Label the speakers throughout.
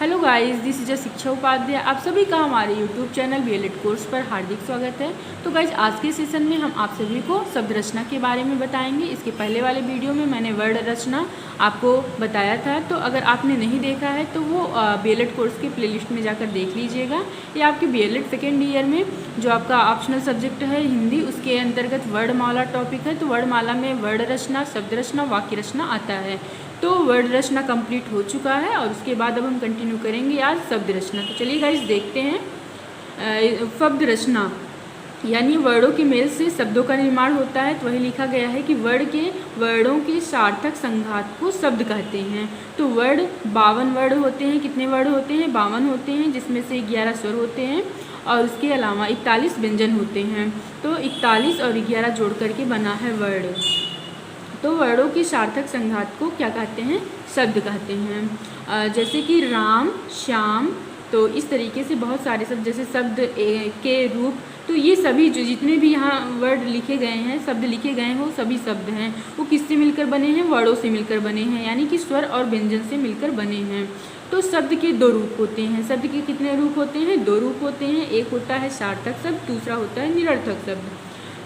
Speaker 1: Hello guys, this is शिक्षा उपाध्याय। आप सभी का हमारे यूट्यूब चैनल बीएलएड कोर्स पर हार्दिक स्वागत है। तो गाइस, आज के सेशन में हम आप सभी को शब्द रचना के बारे में बताएंगे। इसके पहले वाले वीडियो में मैंने वर्ड रचना आपको बताया था, तो अगर आपने नहीं देखा है तो वो बीएलएड कोर्स के प्लेलिस्ट में जाकर देख लीजिएगा। ये आपके बीएलएड सेकेंड ईयर में जो आपका ऑप्शनल सब्जेक्ट है हिंदी, उसके अंतर्गत वर्णमाला टॉपिक है। तो वर्णमाला में वर्ड रचना, शब्द रचना, वाक्य रचना आता है। तो वर्ड रचना कंप्लीट हो चुका है और उसके बाद अब हम कंटिन्यू करेंगे आज शब्द रचना। तो चलिए गाइस देखते हैं। शब्द रचना यानी वर्डों के मेल से शब्दों का निर्माण होता है। तो वही लिखा गया है कि वर्डों के सार्थक संघात को शब्द कहते हैं। तो वर्ड 52 वर्ड होते हैं। कितने वर्ड होते हैं? 52 होते हैं, जिसमें से 11 स्वर होते हैं और उसके अलावा 41 व्यंजन होते हैं। तो 41 और 11 जोड़ करके बना है वर्ड। तो वर्डों की सार्थक संघात को क्या कहते हैं? शब्द कहते हैं। जैसे कि राम, श्याम, तो इस तरीके से बहुत सारे शब्द, जैसे शब्द के रूप, तो ये सभी जो जितने भी यहाँ वर्ड लिखे गए हैं, शब्द लिखे गए हैं, वो सभी शब्द हैं। वो किससे मिलकर बने हैं? वर्डों से मिलकर बने हैं, यानी कि स्वर और व्यंजन से मिलकर बने हैं। तो शब्द के 2 रूप होते हैं। शब्द के कितने रूप होते हैं? 2 रूप होते हैं। एक होता है सार्थक शब्द, दूसरा होता है निरर्थक शब्द।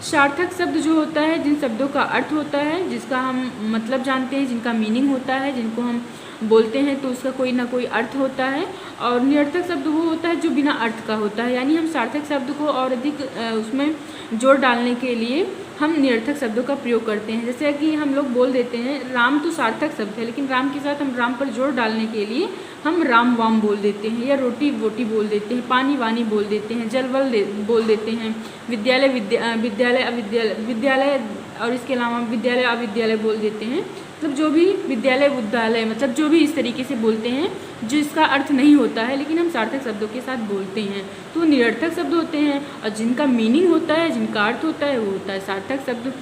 Speaker 1: सार्थक शब्द जो होता है, जिन शब्दों का अर्थ होता है, जिसका हम मतलब जानते हैं, जिनका मीनिंग होता है, जिनको हम बोलते हैं तो उसका कोई ना कोई अर्थ होता है। और निरर्थक शब्द वो होता है जो बिना अर्थ का होता है। यानी हम सार्थक शब्द को और अधिक उसमें जोड़ डालने के लिए हम निरर्थक शब्दों का प्रयोग करते हैं। जैसे कि हम लोग बोल देते हैं राम तो सार्थक शब्द है, लेकिन राम के साथ हम राम पर जोड़ डालने के लिए हम राम वाम बोल देते हैं, या रोटी वोटी बोल देते हैं, पानी वानी बोल देते हैं, जल वल बोल देते हैं, विद्यालय विद्यालय अविद्यालय, और इसके अलावा विद्यालय अविद्यालय बोल देते हैं। मतलब जो भी विद्यालय विद्यालय, मतलब जो भी इस तरीके से बोलते हैं जो इसका अर्थ नहीं होता है, लेकिन हम सार्थक शब्दों के साथ बोलते हैं, तो निरर्थक शब्द होते हैं। और जिनका मीनिंग होता है, जिनका अर्थ होता है, वो होता है सार्थक शब्द।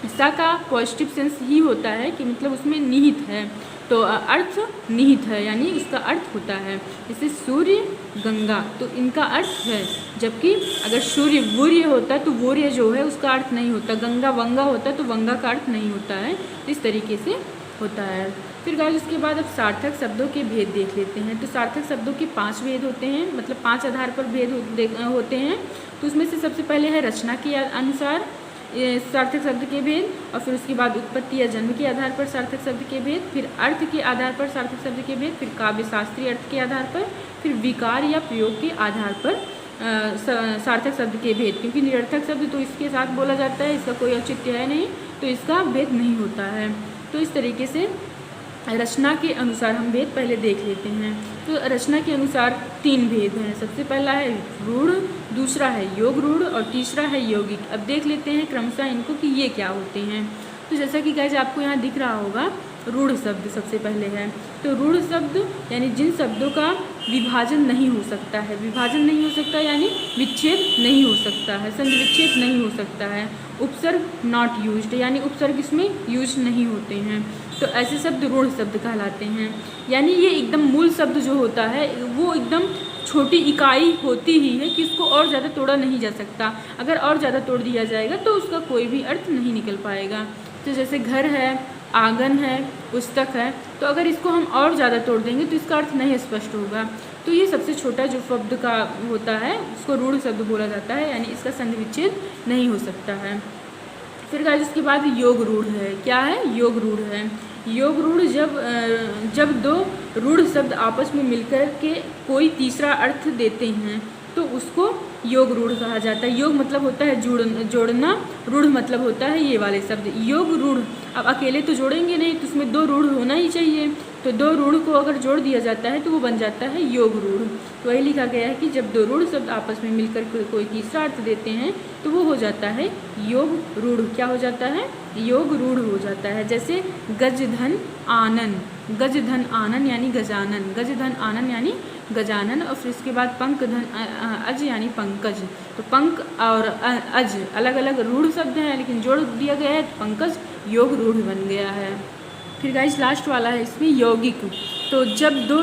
Speaker 1: सा का पॉजिटिव सेंस ही होता है कि मतलब उसमें निहित है, तो अर्थ निहित है, यानी उसका अर्थ होता है। जैसे सूर्य, गंगा, तो इनका अर्थ है। जबकि अगर सूर्य वूर्य होता तो वूर्य जो है उसका अर्थ नहीं होता। गंगा वंगा होता तो वंगा का अर्थ नहीं होता है। इस तरीके से होता है। फिर गाइस उसके बाद अब सार्थक शब्दों के भेद देख लेते हैं। तो सार्थक शब्दों के 5 भेद होते हैं, मतलब 5 आधार पर भेद होते हैं। तो उसमें से सबसे पहले है रचना के अनुसार सार्थक शब्द के भेद, और फिर उसके बाद उत्पत्ति या जन्म के आधार पर सार्थक शब्द के भेद, फिर अर्थ के आधार पर सार्थक शब्द के भेद, फिर काव्य शास्त्रीय अर्थ के आधार पर, फिर विकार या प्रयोग के आधार पर सार्थक शब्द के भेद। क्योंकि निरर्थक शब्द तो इसके साथ बोला जाता है, इसका कोई औचित्य है नहीं, तो इसका भेद नहीं होता है। तो इस तरीके से रचना के अनुसार हम भेद पहले देख लेते हैं। तो रचना के अनुसार 3 भेद हैं। सबसे पहला है रूढ़, दूसरा है योग रूढ़ और तीसरा है यौगिक। अब देख लेते हैं क्रमशः इनको कि ये क्या होते हैं। तो जैसा कि गाइस आपको यहाँ दिख रहा होगा, रूढ़ शब्द सबसे पहले है। तो रूढ़ शब्द यानी जिन शब्दों का विभाजन नहीं हो सकता है। विभाजन नहीं हो सकता यानी विच्छेद नहीं हो सकता है, संधि विच्छेद नहीं हो सकता है। उपसर्ग नॉट यूज्ड, यानी उपसर्ग इसमें यूज नहीं होते हैं, तो ऐसे शब्द रूढ़ शब्द कहलाते हैं। यानी ये एकदम मूल शब्द जो होता है वो एकदम छोटी इकाई होती ही है कि इसको और ज़्यादा तोड़ा नहीं जा सकता। अगर और ज़्यादा तोड़ दिया जाएगा तो उसका कोई भी अर्थ नहीं निकल पाएगा। तो जैसे घर है, आंगन है, पुस्तक है, तो अगर इसको हम और ज़्यादा तोड़ देंगे तो इसका अर्थ नहीं स्पष्ट होगा। तो ये सबसे छोटा जो शब्द का होता है उसको रूढ़ शब्द बोला जाता है, यानी इसका संधि विच्छेद नहीं हो सकता है। फिर गाइस इसके बाद योग रूढ़ है। क्या है? योग रूढ़ है। योग रूढ़ जब 2 रूढ़ शब्द आपस में मिलकर के कोई तीसरा अर्थ देते हैं तो उसको योग रूढ़ कहा जाता है। योग मतलब होता है जोड़ना, रूढ़ मतलब होता है ये वाले शब्द। योग रूढ़, अब अकेले तो जोड़ेंगे नहीं, तो उसमें 2 रूढ़ होना ही चाहिए। तो 2 रूढ़ को अगर जोड़ दिया जाता है तो वो बन जाता है योग रूढ़। तो वही लिखा गया है कि जब 2 रूढ़ शब्द आपस में मिलकर कोई तीसरा अर्थ देते हैं तो वो हो जाता है योग रूढ़। क्या हो जाता है? योग रूढ़ हो जाता है। जैसे गज धन आनन, गज धन आनन यानी गजानन, गज धन आनन यानी गजानन। और फिर इसके बाद पंक धन अज यानी पंकज। तो पंक और अज अलग अलग रूढ़ शब्द हैं, लेकिन जोड़ दिया गया है तो पंकज योग रूढ़ बन गया है। फिर गाइस लास्ट वाला है इसमें यौगिक। तो जब 2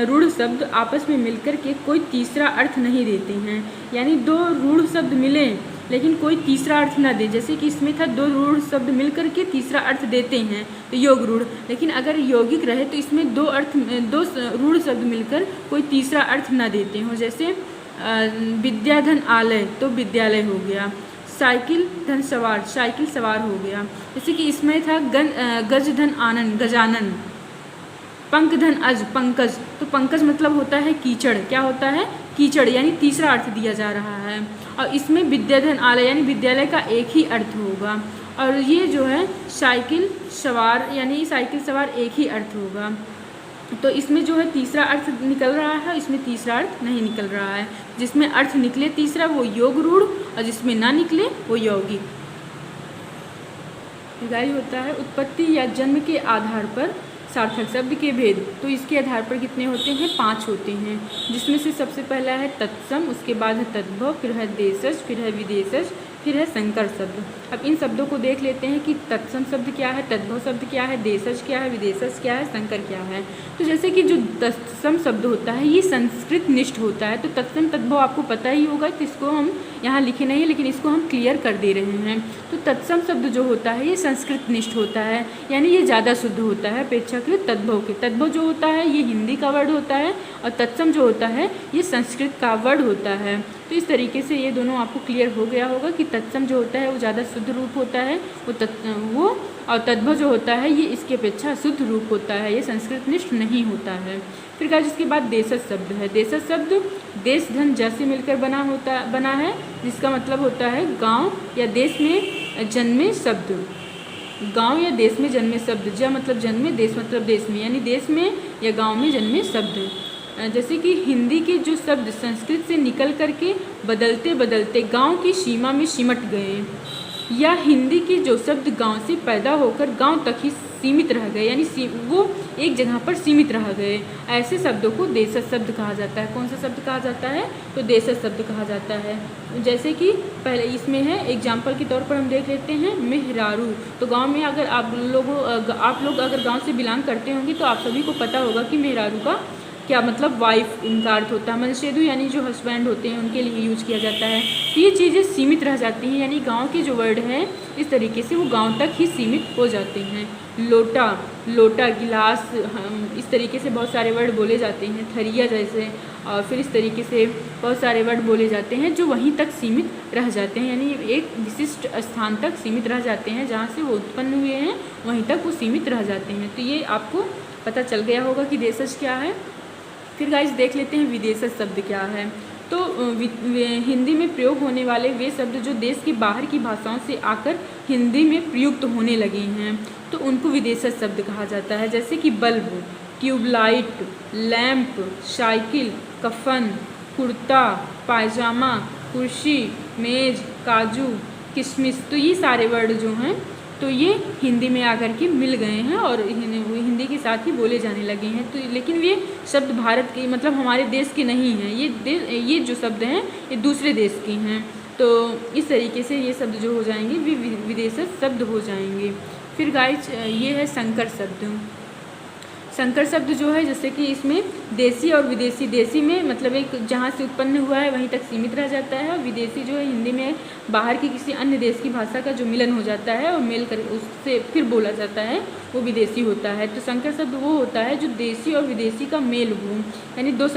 Speaker 1: रूढ़ शब्द आपस में मिलकर के कोई तीसरा अर्थ नहीं देते हैं, यानी 2 रूढ़ शब्द मिलें लेकिन कोई तीसरा अर्थ ना दे। जैसे कि इसमें था दो रूढ़ शब्द मिलकर के तीसरा अर्थ देते हैं, तो योग रूढ़। लेकिन अगर यौगिक रहे तो इसमें दो रूढ़ शब्द मिलकर कोई तीसरा अर्थ ना देते हों। जैसे विद्याधन आलय तो विद्यालय हो गया, साइकिल धन सवार साइकिल सवार हो गया। जैसे कि इसमें था गज धन आनंद गजानन, पंख धन अज पंकज तो पंकज मतलब होता है कीचड़। क्या होता है? कीचड़, यानी तीसरा अर्थ दिया जा रहा है। और इसमें विद्याधन आलय यानी विद्यालय का एक ही अर्थ होगा। और ये जो है साइकिल सवार यानी साइकिल सवार एक ही अर्थ होगा। तो इसमें जो है तीसरा अर्थ निकल रहा है, इसमें तीसरा अर्थ नहीं निकल रहा है। जिसमें अर्थ निकले तीसरा वो योग रूढ़ और जिसमें ना निकले वो यौगिक। गाइस होता है उत्पत्ति या जन्म के आधार पर सार्थक शब्द के भेद। तो इसके आधार पर कितने होते हैं? 5 होते हैं, जिसमें से सबसे पहला है तत्सम, उसके बाद है तद्भव, फिर है देशज, फिर है विदेशज, फिर है संकर शब्द। अब इन शब्दों को देख लेते हैं कि तत्सम शब्द क्या है, तद्भव शब्द क्या है, देशज क्या है, विदेशज क्या है, संकर क्या है। तो जैसे कि जो तत्सम शब्द होता है ये संस्कृत निष्ठ होता है। तो तत्सम तद्भव आपको पता ही होगा, तो इसको हम यहाँ लिखे नहीं है, लेकिन इसको हम क्लियर कर दे रहे हैं। तो तत्सम शब्द जो होता है ये संस्कृत निष्ठ होता है, यानी ये ज़्यादा शुद्ध होता है अपेक्षाकृत तद्भव के। तद्भव जो होता है ये हिंदी का वर्ड होता है और तत्सम जो होता है ये संस्कृत का वर्ड होता है। तो इस तरीके से ये दोनों आपको क्लियर हो गया होगा कि तत्सम जो होता है वो ज़्यादा शुद्ध रूप होता है वो और तद्भव जो होता है ये इसकी अपेक्षा शुद्ध रूप होता है, ये संस्कृत निष्ठ नहीं होता है। फिर गाइस इसके बाद देशज शब्द है। देशज शब्द देश धन ज से मिलकर बना है, जिसका मतलब होता है गांव या देश में जन्मे शब्द। गांव या देश में जन्मे शब्द, ज मतलब जन्मे, देश मतलब देश में, यानी देश में या गांव में जन्मे शब्द। जैसे कि हिंदी के जो शब्द संस्कृत से निकल करके बदलते बदलते गांव की सीमा में सिमट गए, या हिंदी के जो शब्द गांव से पैदा होकर गांव तक ही सीमित रह गए, यानी वो एक जगह पर सीमित रह गए, ऐसे शब्दों को देशज शब्द कहा जाता है। कौन सा शब्द कहा जाता है? तो देशज शब्द कहा जाता है। जैसे कि पहले इसमें है एग्जाम्पल के तौर पर हम देख लेते हैं मेहरारू। तो गांव में अगर आप लोग अगर गांव से बिलोंग करते होंगे तो आप सभी को पता होगा कि मेहरारू का क्या मतलब वाइफ इनका अर्थ होता है। मनसेदु यानी जो हस्बैंड होते हैं उनके लिए यूज किया जाता है। तो ये चीज़ें सीमित रह जाती हैं, यानी गांव के जो वर्ड हैं इस तरीके से वो गांव तक ही सीमित हो जाते हैं। लोटा गिलास, इस तरीके से बहुत सारे वर्ड बोले जाते हैं। थरिया जैसे, और फिर इस तरीके से बहुत सारे वर्ड बोले जाते हैं जो वहीं तक सीमित रह जाते हैं, यानी एक विशिष्ट स्थान तक सीमित रह जाते हैं, जहाँ से वो उत्पन्न हुए हैं वहीं तक वो सीमित रह जाते हैं। तो ये आपको पता चल गया होगा कि देशज क्या है। फिर गाइस देख लेते हैं विदेशज शब्द क्या है। तो हिंदी में प्रयोग होने वाले वे शब्द जो देश के बाहर की भाषाओं से आकर हिंदी में प्रयुक्त होने लगे हैं तो उनको विदेशज शब्द कहा जाता है। जैसे कि बल्ब, ट्यूबलाइट, लैंप, साइकिल, कफन, कुर्ता, पायजामा, कुर्सी, मेज, काजू, किशमिश। तो ये सारे वर्ड जो हैं तो ये हिंदी में आकर के मिल गए हैं और हिंदी के साथ ही बोले जाने लगे हैं। तो लेकिन ये शब्द भारत के मतलब हमारे देश के नहीं हैं, ये जो शब्द हैं ये दूसरे देश के हैं। तो इस तरीके से ये शब्द जो हो जाएंगे वे विदेशज शब्द हो जाएंगे। फिर गाइस ये है संकर शब्द। संकर शब्द जो है जैसे कि इसमें देसी और विदेशी, देसी में मतलब एक जहाँ से उत्पन्न हुआ है वहीं तक सीमित रह जाता है, और विदेशी जो है हिंदी में बाहर की किसी अन्य देश की भाषा का जो मिलन हो जाता है और मेल कर उससे फिर बोला जाता है वो विदेशी होता है। तो संकर शब्द वो होता है जो देसी और विदेशी का मेल हो, यानी दो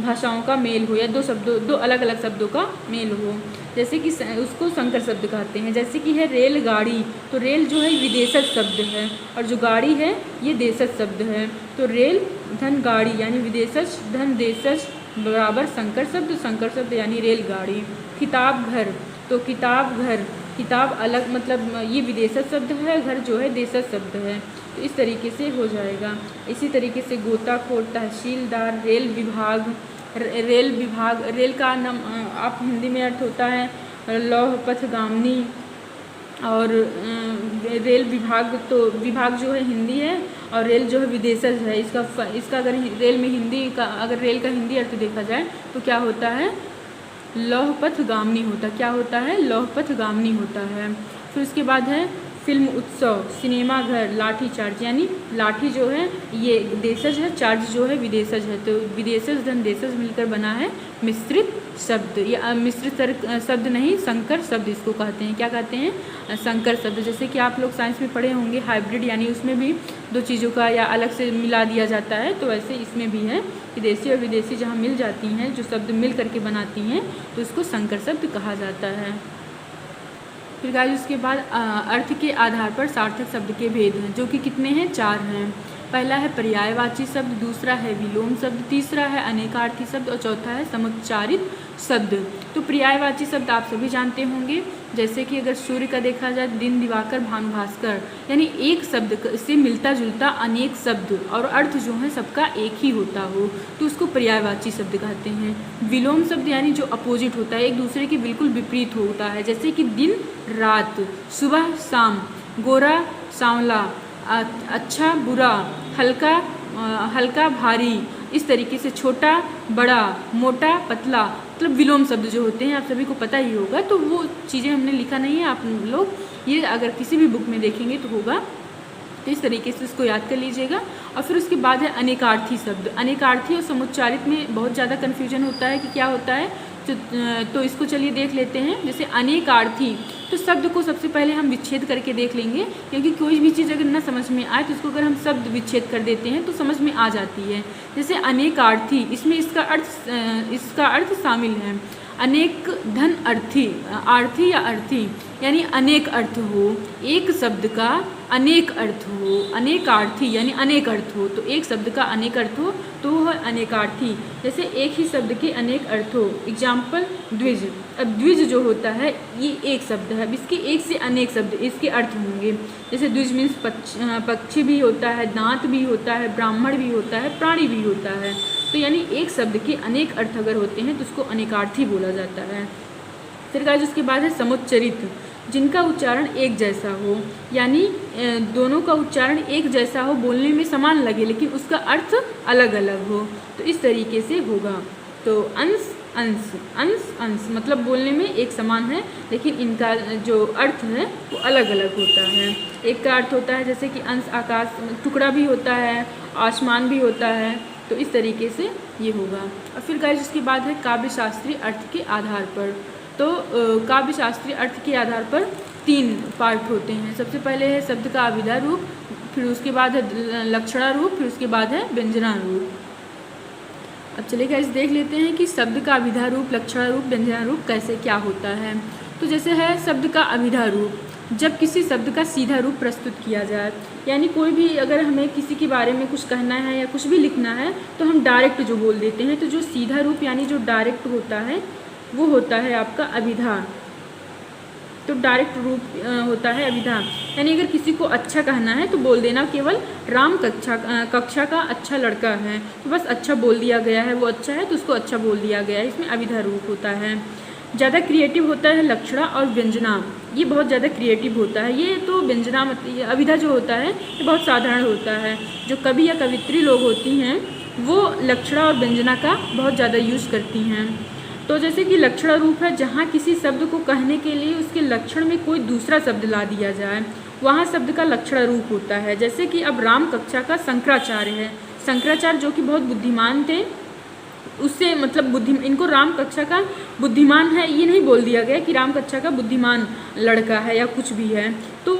Speaker 1: भाषाओं का मेल हो या दो अलग अलग शब्दों का मेल हो, जैसे कि उसको संकर शब्द कहते हैं। जैसे कि है रेलगाड़ी, तो रेल जो है विदेशज शब्द है और जो गाड़ी है ये देशज शब्द है। तो रेल धन गाड़ी यानी विदेशज धन देशज बराबर संकर शब्द यानी रेलगाड़ी। किताब घर, तो किताब अलग मतलब ये विदेशज शब्द है, घर जो है देशज शब्द है। तो इस तरीके से हो जाएगा। इसी तरीके से गोताखोर, तहसीलदार, रेल का नाम आप हिंदी में अर्थ होता है लौह पथगामिनी, और रेल विभाग, तो विभाग जो है हिंदी है और रेल जो है विदेशज है। इसका अगर रेल का हिंदी अर्थ देखा जाए तो क्या होता है? लौह पथगामिनी होता। क्या होता है? लौह पथगामिनी होता है। फिर उसके बाद है फिल्म उत्सव, सिनेमा घर, लाठी चार्ज, यानी लाठी जो है ये देशज है, चार्ज जो है विदेशज है, तो विदेशज धन देशज मिलकर बना है मिश्रित शब्द। या मिश्रित शब्द नहीं, संकर शब्द इसको कहते हैं। क्या कहते हैं? संकर शब्द। जैसे कि आप लोग साइंस में पढ़े होंगे हाइब्रिड, यानी उसमें भी दो चीज़ों का या अलग से मिला दिया जाता है, तो वैसे इसमें भी है कि देशी और विदेशी जहाँ मिल जाती हैं, जो शब्द मिल करके बनाती हैं, तो उसको संकर शब्द कहा जाता है। फिर गाइस उसके बाद अर्थ के आधार पर सार्थक शब्द के भेद हैं, जो कि कितने हैं? 4 हैं। पहला है पर्यायवाची शब्द, दूसरा है विलोम शब्द, तीसरा है अनेकार्थी शब्द और चौथा है समुच्चारित शब्द। तो पर्यायवाची शब्द आप सभी जानते होंगे, जैसे कि अगर सूर्य का देखा जाए दिन, दिवाकर, भानुभास्कर, यानी एक शब्द से मिलता जुलता अनेक शब्द और अर्थ जो है सबका एक ही होता हो, तो उसको पर्यायवाची शब्द कहते हैं। विलोम शब्द यानी जो अपोजिट होता है, एक दूसरे के बिल्कुल विपरीत होता है, जैसे कि दिन रात, सुबह शाम, गोरा सांवला, अच्छा बुरा, हल्का भारी, इस तरीके से छोटा बड़ा, मोटा पतला, मतलब विलोम शब्द जो होते हैं आप सभी को पता ही होगा। तो वो चीज़ें हमने लिखा नहीं है, आप लोग ये अगर किसी भी बुक में देखेंगे तो होगा, तो इस तरीके से इसको याद कर लीजिएगा। और फिर उसके बाद है अनेकार्थी शब्द। अनेकार्थी और समुच्चारित में बहुत ज़्यादा कन्फ्यूजन होता है कि क्या होता है, तो इसको चलिए देख लेते हैं। जैसे अनेकार्थी, तो शब्द को सबसे पहले हम विच्छेद करके देख लेंगे, क्योंकि कोई भी चीज़ अगर ना समझ में आए तो इसको अगर हम शब्द विच्छेद कर देते हैं तो समझ में आ जाती है। जैसे अनेकार्थी, इसमें इसका अर्थ शामिल है। अनेक धन अर्थी, आर्थी या अर्थी, यानी अनेक अर्थ हो, एक शब्द का अनेक अर्थ हो। अनेकार्थी यानी अनेक अर्थ हो, तो एक शब्द का अनेक अर्थ हो तो वो है अनेकार्थी। जैसे एक ही शब्द के अनेक अर्थ हो, एग्जाम्पल द्विज। अब द्विज जो होता है ये एक शब्द है, अब इसके एक से अनेक शब्द इसके अर्थ होंगे। जैसे द्विज मीन्स पक्षी भी होता है, दांत भी होता है, ब्राह्मण भी होता है, प्राणी भी होता है। तो यानी एक शब्द के अनेक अर्थ अगर होते हैं तो उसको अनेकार्थी बोला जाता है। फिर गाइस उसके बाद है समुच्चरित, जिनका उच्चारण एक जैसा हो, यानी दोनों का उच्चारण एक जैसा हो, बोलने में समान लगे लेकिन उसका अर्थ अलग अलग हो, तो इस तरीके से होगा। तो अंश अंश अंश अंश मतलब बोलने में एक समान है लेकिन इनका जो अर्थ है वो अलग अलग होता है। एक का अर्थ होता है जैसे कि अंश आकाश, टुकड़ा भी होता है, आसमान भी होता है, तो इस तरीके से ये होगा। और फिर गाइस उसके बाद है काव्य शास्त्रीय अर्थ के आधार पर। तो काव्य शास्त्रीय अर्थ के आधार पर 3 पार्ट होते हैं। सबसे पहले है शब्द का अभिधा रूप, फिर उसके बाद है लक्षणा रूप, फिर उसके बाद है व्यंजना रूप। अब चलिए गाइस देख लेते हैं कि शब्द का अभिधा रूप, लक्षणा रूप, व्यंजना रूप कैसे क्या होता है। तो जैसे है शब्द का अभिधा रूप, जब किसी शब्द का सीधा रूप प्रस्तुत किया जाए, यानी कोई भी अगर हमें किसी के बारे में कुछ कहना है या कुछ भी लिखना है तो हम डायरेक्ट जो बोल देते हैं, तो जो सीधा रूप यानी जो डायरेक्ट होता है वो होता है आपका अभिधा। तो डायरेक्ट रूप होता है अभिधा, यानी अगर किसी को अच्छा कहना है तो बोल देना केवल राम कक्षा का अच्छा लड़का है, तो बस अच्छा बोल दिया गया है, वो अच्छा है तो उसको अच्छा बोल दिया गया है, इसमें अभिधा रूप होता है। ज़्यादा क्रिएटिव होता है लक्षणा और व्यंजना, ये बहुत ज़्यादा क्रिएटिव होता है। ये तो व्यंजना मतलब अभिधा जो होता है ये बहुत साधारण होता है। जो कवि या कवित्री लोग होती हैं वो लक्षणा और व्यंजना का बहुत ज़्यादा यूज़ करती हैं। तो जैसे कि लक्षणा रूप है जहाँ किसी शब्द को कहने के लिए उसके लक्षण में कोई दूसरा शब्द ला दिया जाए, वहाँ शब्द का लक्षणा रूप होता है। जैसे कि अब राम कक्षा का शंकराचार्य है, शंकराचार्य जो कि बहुत बुद्धिमान थे, उससे मतलब इनको राम कक्षा का बुद्धिमान है ये नहीं बोल दिया गया कि राम कक्षा का बुद्धिमान लड़का है या कुछ भी है, तो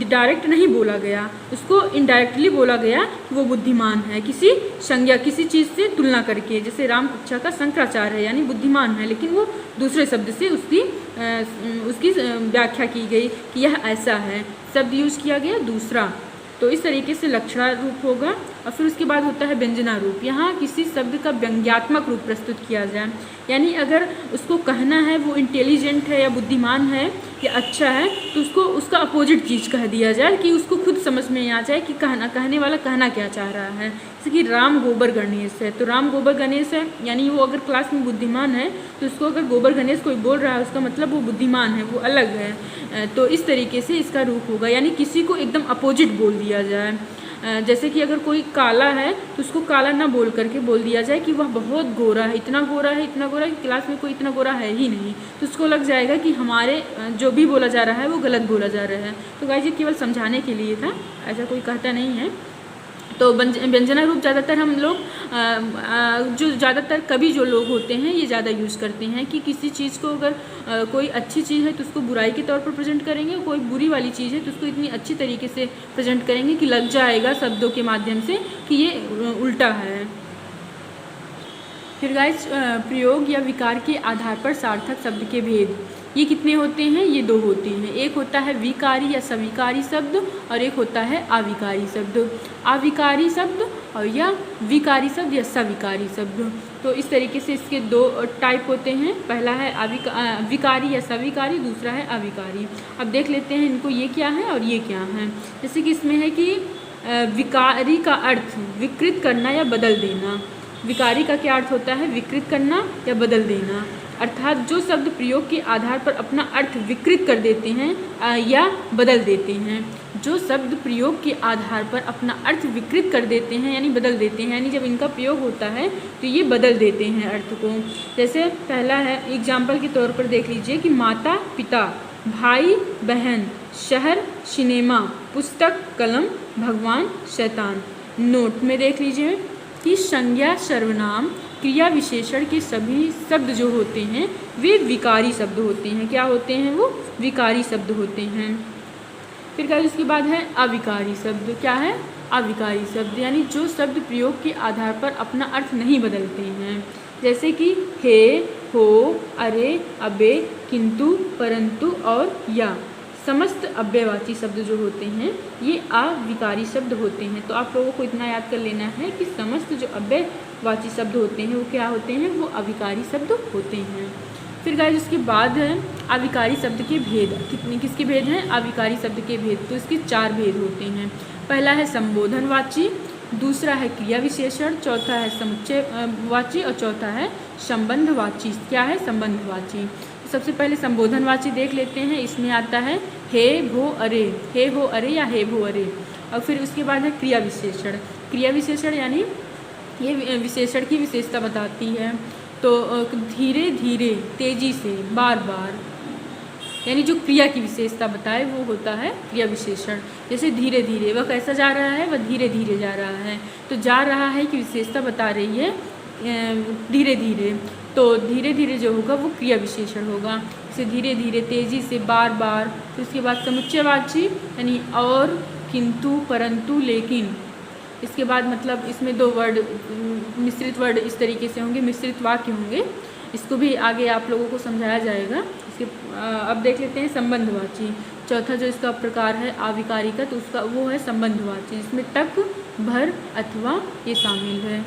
Speaker 1: डायरेक्ट नहीं बोला गया, उसको इनडायरेक्टली बोला गया कि वो बुद्धिमान है, किसी संज्ञा किसी चीज़ से तुलना करके। जैसे राम कक्षा का शंकराचार्य है यानी बुद्धिमान है, लेकिन वो दूसरे शब्द से उसकी व्याख्या की गई कि यह ऐसा है, शब्द यूज़ किया गया दूसरा। तो इस तरीके से लक्षणा रूप होगा। और फिर उसके बाद होता है व्यंजना रूप, यहाँ किसी शब्द का व्यंग्यात्मक रूप प्रस्तुत किया जाए, यानी अगर उसको कहना है वो इंटेलिजेंट है या बुद्धिमान है या अच्छा है तो उसको उसका अपोजिट चीज़ कह दिया जाए कि उसको खुद समझ में आ जाए कि कहने वाला कहना क्या चाह रहा है। जैसे कि राम गोबर गणेश है, तो राम गोबर गणेश है यानी वो अगर क्लास में बुद्धिमान है तो उसको अगर गोबर गणेश कोई बोल रहा है उसका मतलब वो बुद्धिमान है, वो अलग है। तो इस तरीके से इसका रूप होगा, यानी किसी को एकदम अपोजिट बोल दिया जाए। जैसे कि अगर कोई काला है तो उसको काला ना बोल करके बोल दिया जाए कि वह बहुत गोरा है, इतना गोरा है, इतना गोरा है कि क्लास में कोई इतना गोरा है ही नहीं, तो उसको लग जाएगा कि हमारे जो भी बोला जा रहा है वो गलत बोला जा रहा है। तो गाइस ये केवल समझाने के लिए था, ऐसा कोई कहता नहीं है। तो व्यंजना रूप ज़्यादातर हम लोग जो ज़्यादातर कवि जो लोग होते हैं ये ज़्यादा यूज़ करते हैं कि किसी चीज़ को अगर कोई अच्छी चीज़ है तो उसको बुराई के तौर पर प्रेजेंट करेंगे, कोई बुरी वाली चीज़ है तो उसको इतनी अच्छी तरीके से प्रेजेंट करेंगे कि लग जाएगा शब्दों के माध्यम से कि ये उल्टा है। फिर गाइस प्रयोग या विकार के आधार पर सार्थक शब्द के भेद, ये कितने होते हैं? ये दो होते हैं। एक होता है विकारी या सविकारी शब्द और एक होता है अविकारी शब्द। अविकारी शब्द और या विकारी शब्द या सविकारी शब्द। तो इस तरीके से इसके दो टाइप होते हैं, पहला है विकारी या सविकारी, दूसरा है अविकारी। अब देख लेते हैं इनको, ये क्या है और ये क्या है। जैसे कि इसमें है कि विकारी का अर्थ विकृत करना या बदल देना। विकारी का क्या अर्थ होता है? विकृत करना या बदल देना, अर्थात जो शब्द प्रयोग के आधार पर अपना अर्थ विकृत कर देते हैं या बदल देते हैं। जो शब्द प्रयोग के आधार पर अपना अर्थ विकृत कर देते हैं यानी बदल देते हैं, यानी जब इनका प्रयोग होता है तो ये बदल देते हैं अर्थ को। जैसे पहला है, एग्जाम्पल के तौर पर देख लीजिए कि माता पिता, भाई बहन, शहर सिनेमा, पुस्तक कलम, भगवान शैतान। नोट में देख लीजिए कि संज्ञा सर्वनाम क्रिया विशेषण के सभी शब्द जो होते हैं वे विकारी शब्द होते हैं। क्या होते हैं? वो विकारी शब्द होते हैं। फिर क्या इसके बाद है अविकारी शब्द। क्या है? अविकारी शब्द, यानी जो शब्द प्रयोग के आधार पर अपना अर्थ नहीं बदलते हैं। जैसे कि हे, हो, अरे, अबे, किंतु, परंतु और या। समस्त अव्ययवाची शब्द जो होते हैं ये अविकारी शब्द होते हैं। तो आप लोगों को इतना याद कर लेना है कि समस्त जो अव्ययवाची शब्द होते हैं वो क्या होते हैं? वो अविकारी शब्द होते हैं। फिर गाइस इसके बाद है अविकारी शब्द के भेद। किसके भेद हैं? अविकारी शब्द के भेद। तो इसके 4 भेद होते हैं। पहला है संबोधनवाची, दूसरा है क्रिया विशेषण, चौथा है समुच्चयवाची और चौथा है संबंधवाची। क्या है? संबंधवाची। सबसे पहले संबोधनवाची देख लेते हैं। इसमें आता है हे, भो, अरे, हे, हो, अरे या हे, भो, अरे। और फिर उसके बाद है क्रिया विशेषण। क्रिया विशेषण यानी ये विशेषण की विशेषता बताती है। तो धीरे धीरे, तेजी से, बार बार, यानी जो क्रिया की विशेषता बताए वो होता है क्रिया विशेषण। जैसे धीरे धीरे, वह कैसा जा रहा है? वह धीरे धीरे जा रहा है। तो जा रहा है कि विशेषता बता रही है धीरे धीरे, तो धीरे धीरे जो होगा वो क्रिया विशेषण होगा। जैसे धीरे धीरे, तेजी से, बार बार। फिर उसके बाद समुच्चयवाची यानी और, किंतु, परंतु, लेकिन। इसके बाद मतलब इसमें 2 वर्ड, मिश्रित वर्ड इस तरीके से होंगे, मिश्रित वाक्य होंगे। इसको भी आगे आप लोगों को समझाया जाएगा। इसके अब देख लेते हैं संबंधवाची। चौथा जो इसका प्रकार है अविकारी का, तो उसका वो है संबंधवाची, जिसमें टक, भर, अथवा ये शामिल है।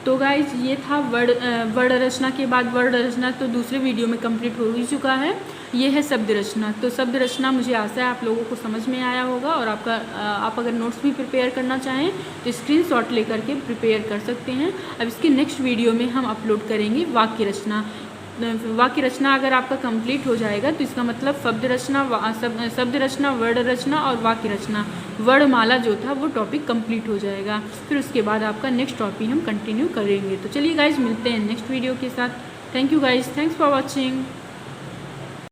Speaker 1: तो गाइज ये था वर्ड रचना के बाद वर्ड रचना तो दूसरे वीडियो में कंप्लीट हो ही चुका है। ये है शब्द रचना। तो शब्द रचना मुझे आशा है आप लोगों को समझ में आया होगा और आप अगर नोट्स भी प्रिपेयर करना चाहें तो स्क्रीनशॉट लेकर के प्रिपेयर कर सकते हैं। अब इसके नेक्स्ट वीडियो में हम अपलोड करेंगे वाक्य रचना। वाक्य रचना अगर आपका कंप्लीट हो जाएगा तो इसका मतलब शब्द रचना, वर्ड रचना और वाक्य रचना, वर्णमाला जो था वो टॉपिक कंप्लीट हो जाएगा। फिर उसके बाद आपका नेक्स्ट टॉपिक हम कंटिन्यू करेंगे। तो चलिए गाइज मिलते हैं नेक्स्ट वीडियो के साथ। Thank you guys, thanks for watching.